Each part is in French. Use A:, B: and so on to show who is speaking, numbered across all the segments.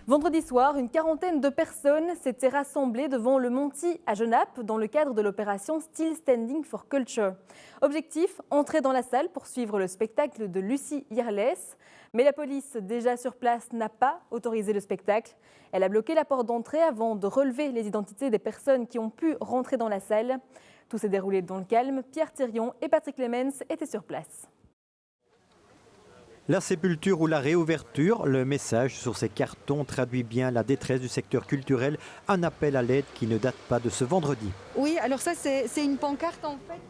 A: Vendredi soir, une quarantaine de personnes s'étaient rassemblées devant le Monty à Genappe dans le cadre de l'opération Still Standing for Culture. Objectif, entrer dans la salle pour suivre le spectacle de Lucie Irles. Mais la police, déjà sur place, n'a pas autorisé le spectacle. Elle a bloqué la porte d'entrée avant de relever les identités des personnes qui ont pu rentrer dans la salle. Tout s'est déroulé dans le calme. Pierre Thirion et Patrick Clemens étaient sur place.
B: La sépulture ou la réouverture, le message sur ces cartons traduit bien la détresse du secteur culturel, un appel à l'aide qui ne date pas de ce vendredi.
C: Oui, alors ça c'est une pancarte en fait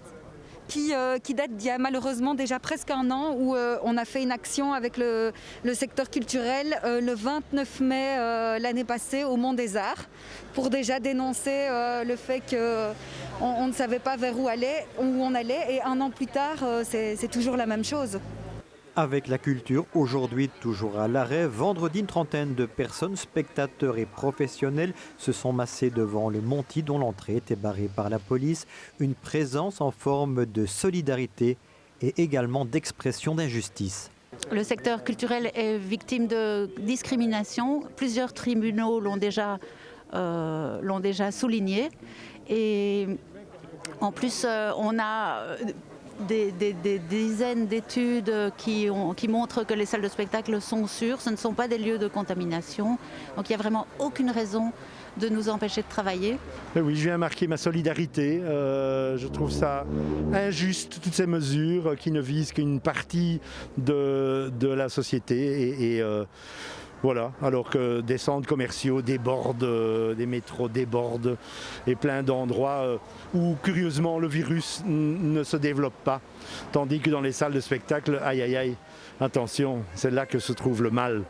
C: qui date d'il y a malheureusement déjà presque un an où on a fait une action avec le secteur culturel le 29 mai l'année passée au Mont des Arts pour déjà dénoncer le fait qu'on ne savait pas vers où on allait et un an plus tard c'est toujours la même chose.
B: Avec la culture, aujourd'hui toujours à l'arrêt, vendredi, une trentaine de personnes, spectateurs et professionnels, se sont massés devant le Monty dont l'entrée était barrée par la police. Une présence en forme de solidarité et également d'expression d'injustice.
D: Le secteur culturel est victime de discrimination. Plusieurs tribunaux l'ont déjà souligné. Et en plus, on a des dizaines d'études qui montrent que les salles de spectacle sont sûres, ce ne sont pas des lieux de contamination. Donc il n'y a vraiment aucune raison de nous empêcher de travailler.
E: Oui, je viens marquer ma solidarité. Je trouve ça injuste, toutes ces mesures qui ne visent qu'une partie de la société. Voilà, alors que des centres commerciaux débordent, des métros débordent et plein d'endroits où curieusement le virus ne se développe pas. Tandis que dans les salles de spectacle, aïe aïe aïe, attention, c'est là que se trouve le mal.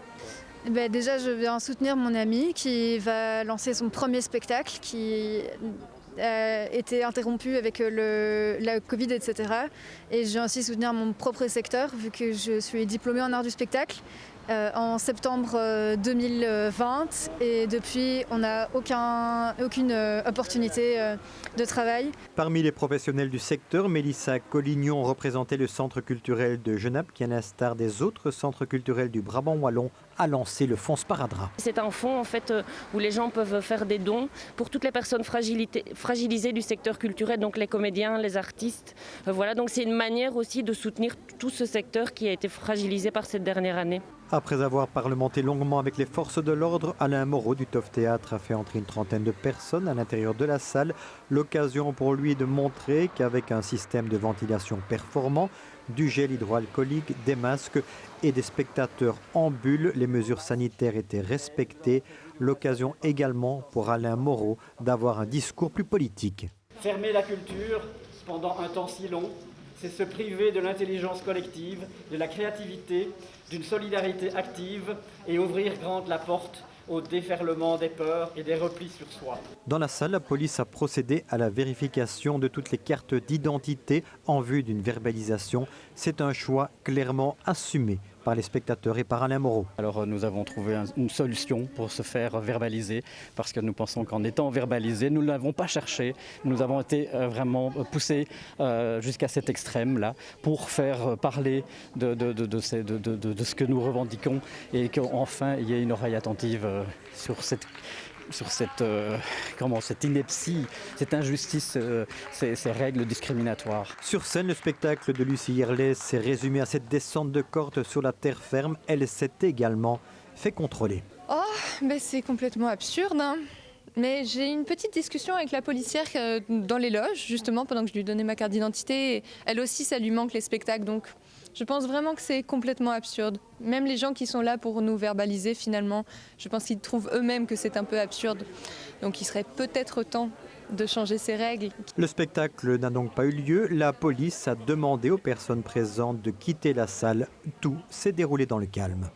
F: Déjà, je viens soutenir mon ami qui va lancer son premier spectacle qui a été interrompu avec la Covid, etc. Et je viens aussi soutenir mon propre secteur vu que je suis diplômée en art du spectacle. En septembre 2020 et depuis on n'a aucune opportunité de travail.
B: Parmi les professionnels du secteur, Mélissa Collignon représentait le centre culturel de Genappe qui, à l'instar des autres centres culturels du Brabant wallon, a lancé le fonds Sparadrap.
G: C'est un fonds en fait où les gens peuvent faire des dons pour toutes les personnes fragilisées du secteur culturel, donc les comédiens, les artistes. Voilà, donc c'est une manière aussi de soutenir tout ce secteur qui a été fragilisé par cette dernière année.
B: Après avoir parlementé longuement avec les forces de l'ordre, Alain Moreau du Toff Théâtre a fait entrer une trentaine de personnes à l'intérieur de la salle. L'occasion pour lui de montrer qu'avec un système de ventilation performant, du gel hydroalcoolique, des masques et des spectateurs en bulle, les mesures sanitaires étaient respectées. L'occasion également pour Alain Moreau d'avoir un discours plus politique.
H: Fermer la culture pendant un temps si long, c'est se priver de l'intelligence collective, de la créativité, d'une solidarité active et ouvrir grande la porte au déferlement des peurs et des replis sur soi.
B: Dans la salle, la police a procédé à la vérification de toutes les cartes d'identité en vue d'une verbalisation. C'est un choix clairement assumé par les spectateurs et par Alain Moreau.
I: Alors nous avons trouvé une solution pour se faire verbaliser parce que nous pensons qu'en étant verbalisés, nous ne l'avons pas cherché. Nous avons été vraiment poussés jusqu'à cet extrême-là pour faire parler de ce que nous revendiquons et qu'enfin il y ait une oreille attentive sur cette ineptie, cette injustice, ces règles discriminatoires.
B: Sur scène, le spectacle de Lucie Irles s'est résumé à cette descente de corde sur la terre ferme. Elle s'est également fait contrôler.
F: Oh, c'est complètement absurde, hein. Mais j'ai eu une petite discussion avec la policière dans les loges, justement, pendant que je lui donnais ma carte d'identité. Elle aussi, ça lui manque les spectacles, donc je pense vraiment que c'est complètement absurde. Même les gens qui sont là pour nous verbaliser, finalement, je pense qu'ils trouvent eux-mêmes que c'est un peu absurde. Donc il serait peut-être temps de changer ces règles.
B: Le spectacle n'a donc pas eu lieu. La police a demandé aux personnes présentes de quitter la salle. Tout s'est déroulé dans le calme.